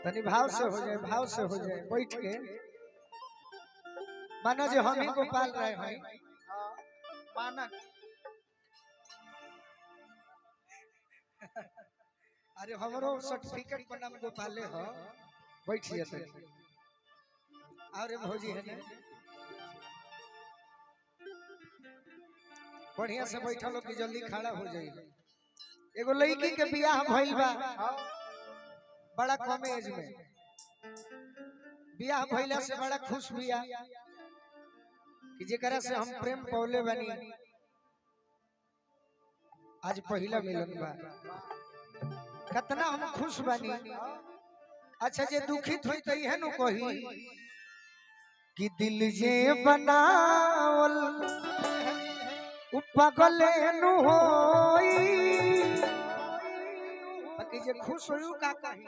तनी भाव से हो जाए, भाव से हो जाए। बैठ के माना जो हम ही को पाल रहे हैं, माना अरे हमरो सर्टिफिकेट पर नाम गोपाले हो। बैठिए तनी अरे भौजी है ने बढ़िया से बैठा लो कि जल्दी खड़ा हो जाइए। एगो लड़की के बियाह भइल बा बड़ा कम एज में, बियाह भइला से बड़ा खुश बिया कि जेकरा से हम प्रेम पौले बनी आज पहला मिलन बा। कितना हम खुश बनी। अच्छा जे दुखित होई त इहे नु कही कि दिल जे बनावल उ पागल नु होई, बाकी जे खुश होई का कही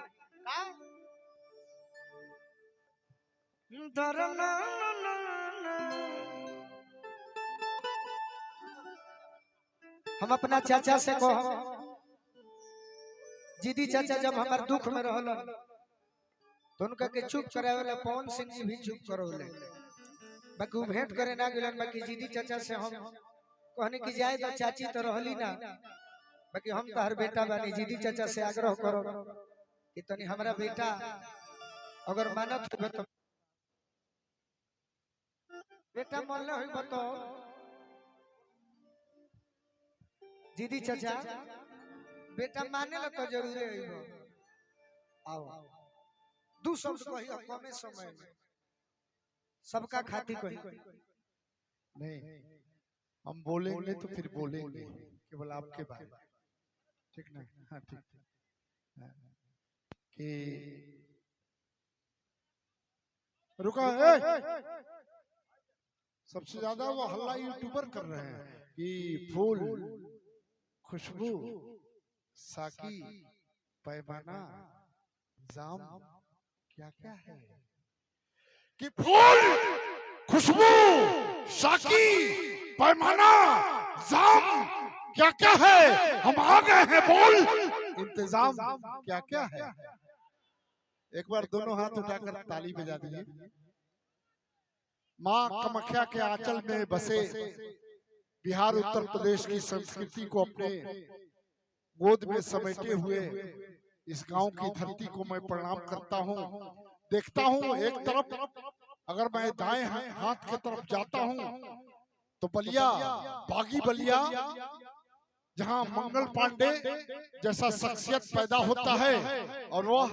दरना हम अपना चाचा से कहो जीदी चाचा जब हमार दुख में रहलन तो उनका के चुप करावेला पवन सिंह जी भी चुप करोले, बाकी वो भेंट करे ना गेलन। बाकी जीदी चाचा से हम कहने की जाए तो चाची तो रहली ना, बाकी हम तो हर बेटा बानी। जीदी चाचा से आग्रह करो कि तनी हमारा बेटा अगर मानत हो तो बेटा मान ले हो तो जीदी चाचा बेटा माने ला तो जरूर है। आओ दू शब्द कही कमे समय में सबका खाती कही नहीं, हम बोलेंगे तो फिर बोलेंगे केवल आपके बारे में, ठीक ना? हाँ ठीक हाँ। कि रुका सबसे ज्यादा वो हल्ला यूट्यूबर कर रहे हैं कि फूल, खुशबू, साकी, पैमाना, जाम, क्या क्या है कि फूल, खुशबू, साकी, पैमाना, जाम क्या क्या है, हम आ गए हैं बोल, इंतजाम क्या क्या है। एक बार दोनों हाथ उठाकर ताली बजा दीजिए। माँ कामाख्या के आंचल में बसे बिहार उत्तर प्रदेश की संस्कृति को अपने गोद में समेटे हुए इस गांव की धरती को मैं प्रणाम करता हूँ। देखता हूँ एक तरफ अगर मैं दाएं हाथ की तरफ जाता हूँ तो बलिया, बागी बलिया, जहां मंगल पांडे जैसा शख्सियत पैदा होता है और वह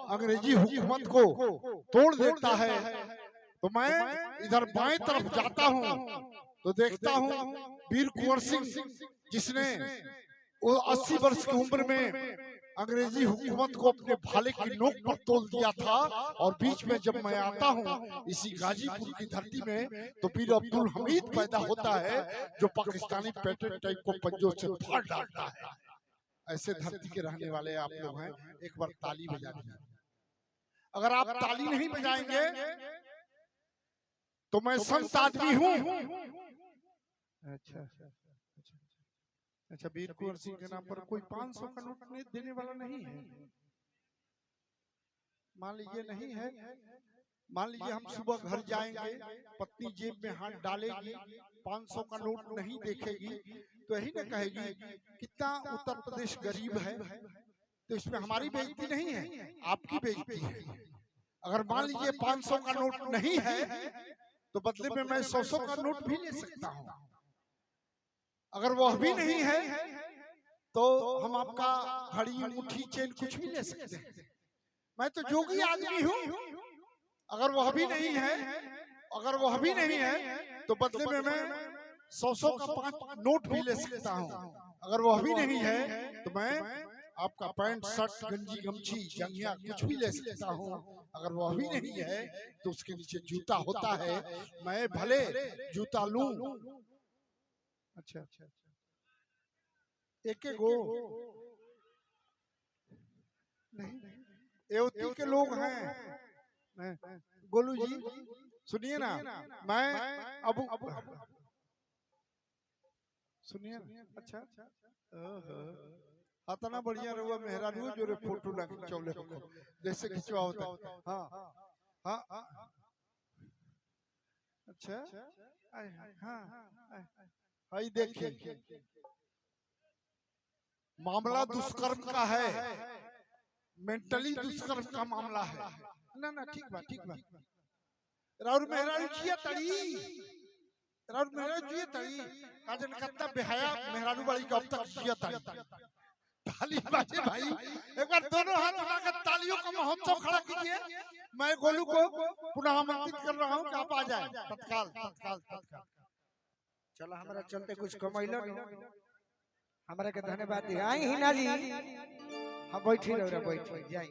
अंग्रेजी हुकूमत को तोड़ देता है, तो मैं इधर बाएं तरफ जाता हूं तो देखता हूं वीर कुंवर सिंह जिसने 80 वर्ष की उम्र में अंग्रेजी हुकूमत को अपने भाले की नोक पर तोल दिया था। और बीच में जब मैं आता हूं इसी गाजीपुर की धरती में तो वीर अब्दुल हमीद पैदा होता है जो पाकिस्तानी पैट्रियट टाइप को पंजों से फाड़ डालता है। ऐसे धरती के रहने वाले आप लोग हैं, एक बार ताली बजा दीजिए। अगर आप ताली नहीं बजाएंगे तो मैं संत आदमी हूँ। अच्छा अच्छा, वीर कुंवर सिंह के नाम पर कोई 500 का नोट देने वाला नहीं है? मान लीजिए नहीं है, मान लीजिए हम सुबह घर जाएंगे, पत्नी जेब में हाथ डालेगी, 500 का नोट नहीं देखेगी तो यही ना कहेगी कितना उत्तर प्रदेश गरीब है। तो इसमें हमारी बेइज्जती नहीं है, आपकी बेइज्जती है। अगर मान लीजिए 500 का नोट नहीं है तो बदले में मैं 100 का नोट भी ले सकता हूँ। अगर वह भी नहीं है तो हम आपका घड़ी, मुट्ठी, चेन कुछ भी ले सकते हैं। मैं तो जोगी आदमी हूँ। अगर वह भी नहीं है, अगर वह भी नहीं है तो बदले में मैं 100 का 5 नोट भी ले सकता हूँ। अगर वह भी नहीं है तो मैं आपका पैंट, शर्ट, गंजी, गमछी, जंघिया कुछ भी ले सकता हूँ। अगर वह भी नहीं है तो उसके नीचे जूता होता है, मैं भले जूता लूं। अच्छा अच्छा, एक गो नहीं, एवती के लोग हैं। गोलू जी सुनिए ना, मैं अब सुनिए। अच्छा इतना बढ़िया रहुआ मेहरारू जो रे फोटो ना खिंचौले हो जैसे खिंचवा होता। हाँ हाँ अच्छा हाँ भाई देखिए मामला दुष्कर्म का है, मेंटली दुष्कर्म का मामला है ना ना। ठीक बा ठीक बा। राउर मेहरारू जिया तड़ी, राउर मेहरारू जिया तड़ी काजन कत्ता बेहया मेहरारू वाली का अब तक जिया तड़ी। ताली बाजे भाई, एक बार दोनों हाथ उठाकर तालियों का महोत्सव खड़ा कीजिए। मैं गोलू को पुनः आमंत्रित कर रहा हूं कि आप आ जाएं तत्काल तत्काल तत्काल। चलो हमारा चलते कुछ कमैलो हमारे के धन्यवाद दी। आई हिना जी हम बैठी रहो बैठी जाई।